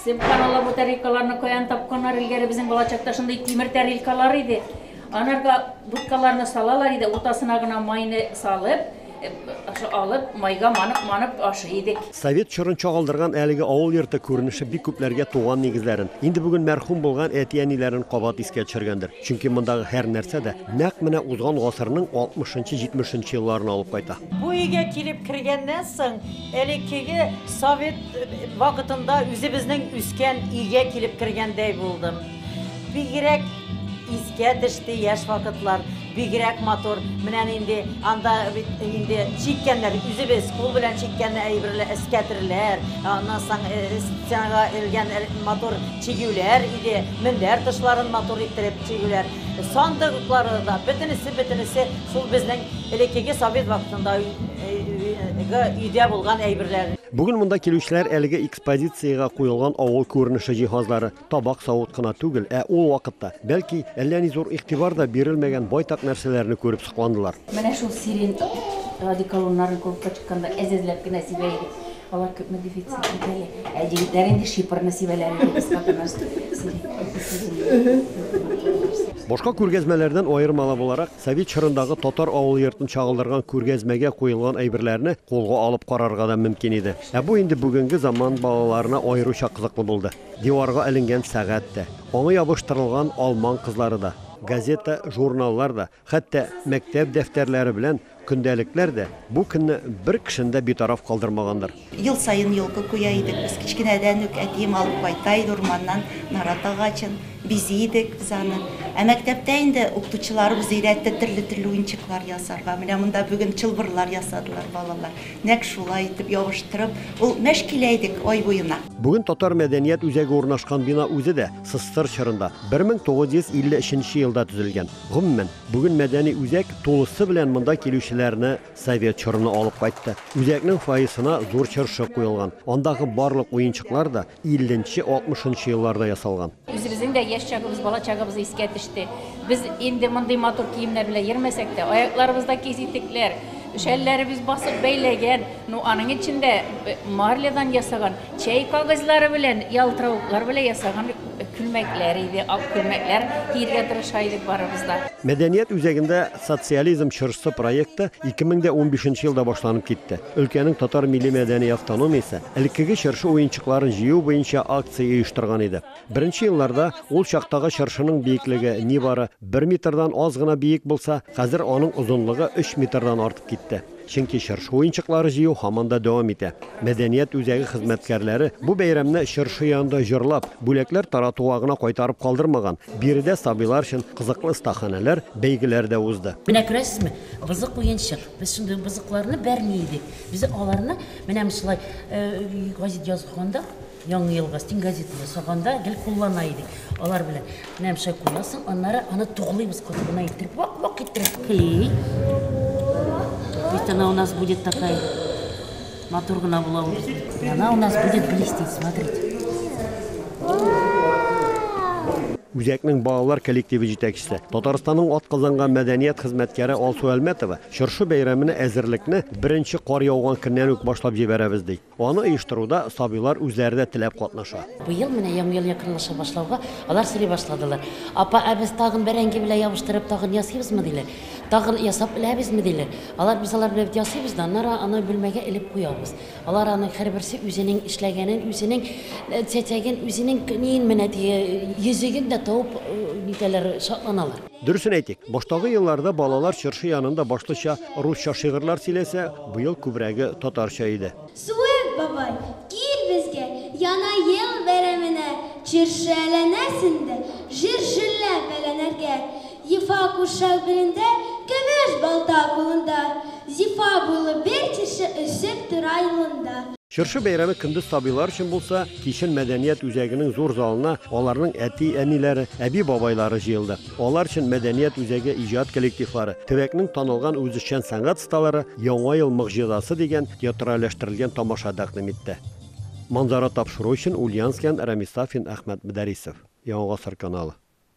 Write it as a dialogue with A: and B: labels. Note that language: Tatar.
A: Bizim kanala bu tarikalarını koyan tapkanlar ilgili bizim balacaktaşında timir tarikalar idi. Anarga butkalarını salalar idi. Ortasına gına mayını salıp, alıp mayga manıp aşı idik.
B: Sovet çırın çoğaldırgan әлігі ауыл ерті көрініші бик көплерге туған негізлерін. Енді бүгін мәрхум болған әтиәнилерін қабат иске төшергәндер. Чөнки мондағы һәр нәрсә дә нәкъ менә узган гасырның 60-70 елларын алып кайта.
C: Bu үйге келіп кіргеннен соң, элеккеге Совет вакытында үзебезнең үскән үйгә келіп кіргәндәй булдым. Бигрәк искә төште яшь вакытлар. Бигрәк мотор менән инде анда инде чиккәннәр үзебез кул белән чиккәнне әйберләр эскәтерләр, аннан соң стенага элгән мотор чигүләр иде, мендәр тышларын мотор иттереп чигүләр. Сандыклары да бөтенесе шул безнең элеккеге Совет вакытында үйдә булган әйберләр.
B: Бүген монда килүчеләр әлеге экспозицияга куелган авыл күренеше җиһазлары, табак савыт кына түгел, ул вакытта бәлки әллә ни зур игътибар да бирелмәгән байтак нәрсәләрне күреп сокландылар.
A: Менә шул сирен радикалларны күреп чыкканда әзәзләп кенә сибәйди. Алар күп модификация итәләр. Җегетләр инде шипр насибәләре кыскатына
B: Башка күргәзмәләрдән аермалы буларак, Совет чорындагы татар авыл йортын чагылдырган күргәзмәгә куелган әйберләрне кулга алып карарга да мөмкин иде. Бу инде бүгенге заман балаларына аеруча кызыклы булды. Диварга эленгән сәгать тә, аңа ябыштырылган алман кызлары да, газета, журналлар да, хәтта мәктәп дәфтәрләре белән көндәлекләр дә бу көнне бер кешендә битараф калдырмагандыр.
D: Ел сайын елкы куя идек, без кичкенәдән үк әтием алып кайта иде урманнан нарат агачын, бизидек без аны. Мәктәптә инде укытучыларыбыз өйрәтте төрле уенчыклар ясарга. Менә монда бүген чылбырлар ясадылар балалар. Нәкъ шулай итеп ябыштырып, ул мәшкилә идек ай буена.
B: Бүген татар мәдәният үзәге урнашкан бина үзе дә Сыстыр чорында 1953 елда төзелгән. Гомумән, бүген мәдәни үзәк тулысы белән монда килүчеләрне Совет чорына алып кайтты. Үзәкнең фаисына зур чыршы куелган. Андагы барлык уенчыклар да 50-60 елларда ясалган.
A: Үзебезнең дә яшь чагыбыз, бала чагыбыз искә төште. Biz инде мондый матур киемнәр белән йөрмәсәк тә, аякларыбызда кизитекләр, шәлләребез басып бәйләгән, аның içində marлядан ясаган, чәй кагызлары белән, ялтыравыклар белән ясаган күлмәкләр иде, ак күлмәкләр киергә тырыша идек барыбызда.
B: Мәдәният үзәгендә социализм чыршы проекты 2015 елда башланып китте. Өлкәнең татар милли мәдәни автономиясе элеккеге чыршы уенчыкларын җыю буенча акция оештырган иде. Беренче елларда ул чактагы чыршының биеклеге нибары 1 метрдан аз гына биек булса, хәзер аның озынлыгы 3 метрдан артып китте. Чөнки чыршы уенчыклары җыю һаман да дәвам итә. Мәдәният үзәге хезмәткәрләре бу бәйрәмне чыршы янында җырлап, бүләкләр таратуга гына кайтарып калдырмаган. Биредә сабыйлар өчен кызыклы стаханәләр, бәйгеләр дә узды.
E: Менә күрәсезме? Бызык уенчык. Без шундый бызыкларны бәрми идек. Без аларны менә шулай газет язганда, Яңа елга стен газетаны саганда гел куллана идек. Алар белән менә шулай куясың, аннары аны тугылыйбыз катына иттереп, вак иттереп. Ведь она у нас будет такая матургана была. Она у нас будет блестеть, смотрите.
B: Үзәкнең балалар коллективы җитәкчесе, Татарстанның атказанган мәдәният хезмәткәре Алсу Әлмәтова чыршы бәйрәменә әзерлекне беренче кар яуган көннән үк башлап җибәрәбез ди. Аны оештыруда сабыйлар үзләре дә теләп катнаша.
E: Быел менә яңа ел якынлаша башлауга, алар сөйли башладылар. Апа, без тагын бәрәңге белән ябыштырып тагын ясыйбызмы диләр. Тагын ясап беләбезме диләр. Алар biz алар белән ясыйбыз да, аны бүлмәгә элеп куябыз. Алар аның һәрберсе үзенең эшләгәнен, үзенең чәчәген, үзенең нин менә йөзеген дә тауып нитәләр шатланалар.
B: Дөресен әйтик, баштагы елларда балалар чыршы янында башлыча русча шигырьләр сөйләсә, быел күбрәге татарча иде.
F: Сует бабай, кил безгә, яна ел бәйрәменә, чыршы әләнәсендә, җыр-җырлап бәйләнергә. Зифа кушак белендә, көмеш балта кулында, Зифа булып бер чыршы үсеп тора юлында.
B: Чыршы бәйрәме көндез сабыйлар өчен булса, кичен мәдәният үзәгенең зур залына аларның әти-әниләре, әби-бабайлары җыелды. Алар өчен мәдәният үзәге иҗат коллективлары, төбәкнең танылган үзешчән сәнгать сталары Яңа ел мөгъҗизасы дигән театральләштерелгән тамаша тәкъдим итте. Манзара тапшыру өчен Ульяновскан, Рамис Сафин, Әхмәт Мөдәрисов. Яңа Гасыр каналы.